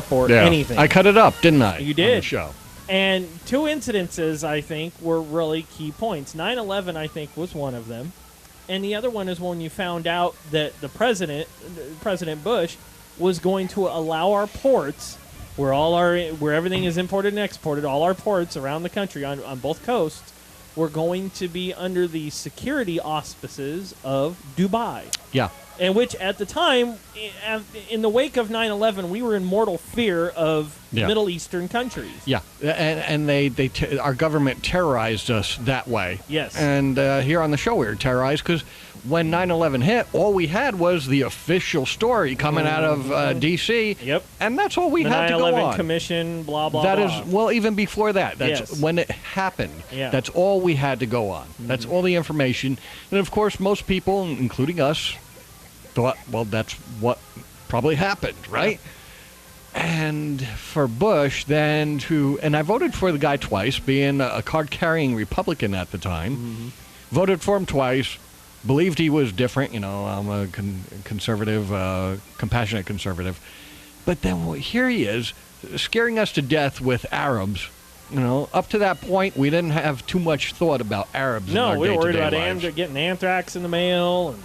up or anything. I cut it up, didn't I? You did. On the show. And two incidences, I think, were really key points. 9/11, I think, was one of them. And the other one is when you found out that the President Bush, was going to allow our ports, where everything is imported and exported, all our ports around the country on both coasts, were going to be under the security auspices of Dubai. Yeah. And which, at the time, in the wake of 9/11, we were in mortal fear of Middle Eastern countries. Yeah, and our government terrorized us that way. Yes. And here on the show, we were terrorized because when 9/11 hit, all we had was the official story coming out of D.C. Yep. And that's all we had to go on. The 9/11 Commission, blah, blah, That blah. is, well, even before that. That's when it happened. Yeah. That's all we had to go on. That's all the information. And, of course, most people, including us, thought, well, that's what probably happened, right? And for Bush then and I voted for the guy twice, being a card-carrying Republican at the time, voted for him twice, believed he was different, I'm a conservative, compassionate conservative. But then here he is, scaring us to death with Arabs. Up to that point, we didn't have too much thought about Arabs in our No, we were worried day-to-day about lives. getting anthrax in the mail.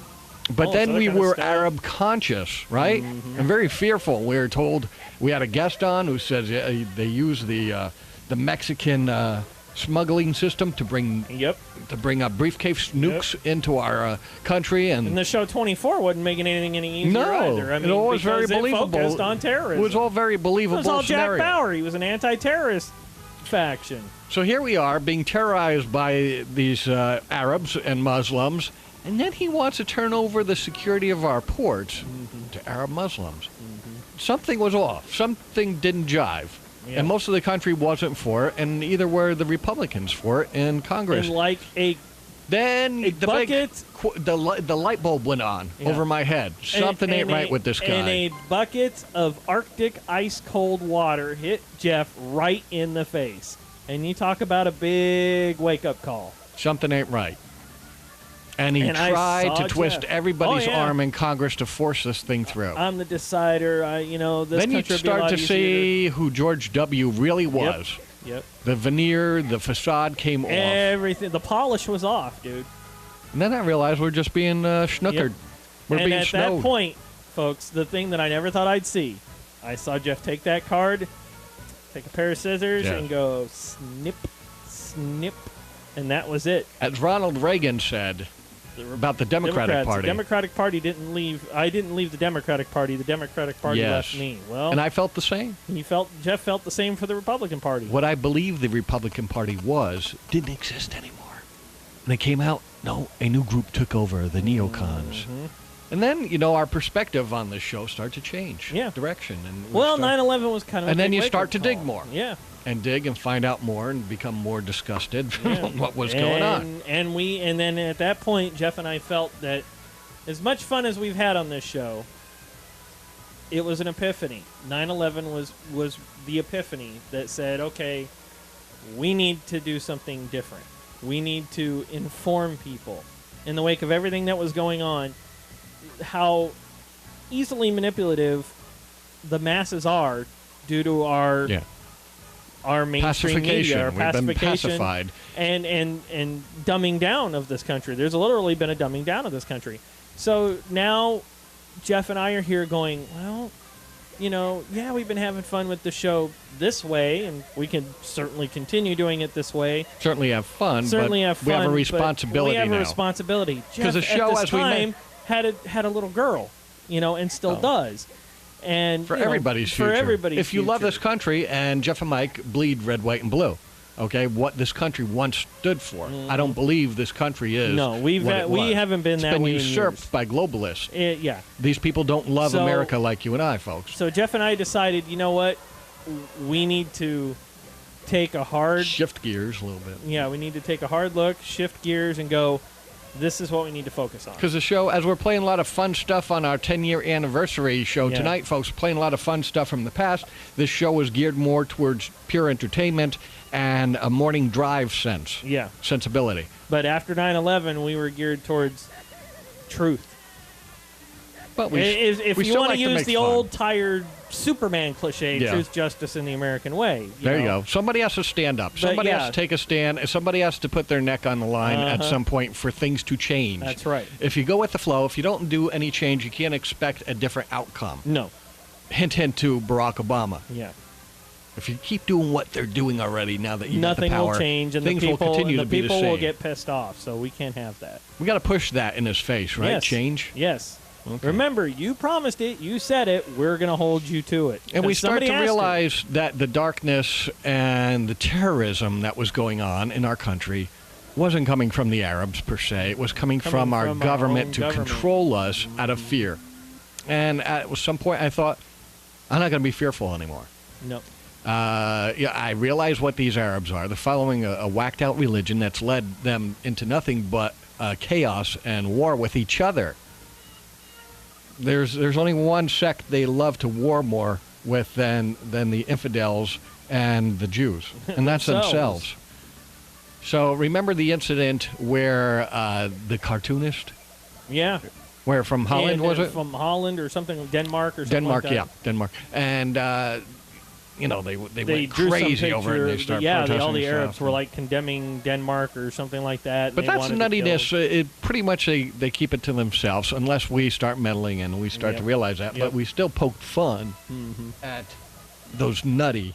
But then we were stuff. Arab conscious, right? And very fearful. We were told, we had a guest on who says they use the Mexican smuggling system to bring briefcase nukes into our country. And the show 24 wasn't making anything any easier no, either. I mean, it all was very believable. It focused on terrorism. It was all very believable. It was all scenario. Jack Bauer. He was an anti-terrorist faction. So here we are being terrorized by these Arabs and Muslims. And then he wants to turn over the security of our ports to Arab Muslims. Something was off. Something didn't jive. Yeah. And most of the country wasn't for it, and neither were the Republicans for it in Congress. And like then the bucket, the light bulb went on over my head. Something ain't right with this guy. And a bucket of Arctic ice-cold water hit Jeff right in the face. And you talk about a big wake-up call. Something ain't right. And he tried to twist everybody's arm in Congress to force this thing through. I'm the decider. This then you start to see who George W. really was. Yep. The veneer, the facade came off. Everything. The polish was off, dude. And then I realized we're just being schnookered. Yep. We're being at snowed. that point, folks, the thing that I never thought I'd see, I saw Jeff take that card, take a pair of scissors, and go snip, snip, and that was it. As Ronald Reagan said about the Democratic Party. The Democratic Party didn't leave. I didn't leave the Democratic Party. The Democratic Party left me. Well, and I felt the same. Jeff felt the same for the Republican Party. What I believe the Republican Party didn't exist anymore. And they came out, a new group took over, the neocons. And then, our perspective on this show started to change direction. And 9/11 was kind of and then you start to dig more. Yeah. And dig and find out more and become more disgusted from what was going on. And then at that point, Jeff and I felt that as much fun as we've had on this show, it was an epiphany. 9/11 was the epiphany that said, okay, we need to do something different. We need to inform people. In the wake of everything that was going on, how easily manipulative the masses are due to our mainstream media, our pacification, we've been pacified, and dumbing down of this country. There's literally been a dumbing down of this country. So now Jeff and I are here going, well, we've been having fun with the show this way, and we can certainly continue doing it this way. Certainly have fun. We have a responsibility now. We have a responsibility. Because the show, at this as time, had a little girl, and still does. And for everybody's future. For everybody's if you future. love this country, and Jeff and Mike bleed red, white, and blue, okay, what this country once stood for. I don't believe this country is. No, we haven't been that way. It's been usurped by globalists. Yeah. These people don't love America like you and I, folks. So Jeff and I decided, you know what? We need to take a hard... Shift gears a little bit. Yeah, we need to take a hard look, shift gears, and go... This is what we need to focus on. Because the show, as we're playing a lot of fun stuff on our 10-year anniversary show tonight, folks, playing a lot of fun stuff from the past, this show is geared more towards pure entertainment and a morning drive sensibility. But after 9/11, we were geared towards truth. But if you want to use the old tired Superman cliche, Yeah. truth, justice, in the American way. There you know? go. Somebody has to stand up. Somebody yeah. has to take a stand. And somebody has to put their neck on the line at some point for things to change. That's right. If you go with the flow, if you don't do any change, you can't expect a different outcome. No. Hint, hint to Barack Obama. Yeah. If you keep doing what they're doing already, now that you Nothing got the power, will change, and things the people, will continue and to the be people the same. will get pissed off. So we can't have that. We got to push that in his face, right? Yes. Change. Yes. Okay. Remember, you promised it. You said it. We're going to hold you to it. And we 'Cause start somebody to asked realize that the darkness and the terrorism that was going on in our country wasn't coming from the Arabs per se. It was coming from our from our government own to government. control us out of fear. And at some point, I thought, I'm not going to be fearful anymore. No. Yeah, I realize what these Arabs are. They're following a whacked-out religion that's led them into nothing but chaos and war with each other. There's only one sect they love to war more with than the infidels and the Jews, and that's themselves. So remember the incident where the cartoonist, Yeah. where from Holland And, was it? From Holland or something, Denmark or something Denmark, like that. yeah, Denmark, and you know they They went drew crazy some over it. And they picture. started Yeah, all protesting the and Arabs stuff. were like condemning Denmark or something like that. and But they that's wanted to nuttiness. kill- It pretty much they keep it to themselves unless we start meddling and we start to Yep. realize that. Yep. But we still poke fun at those nutty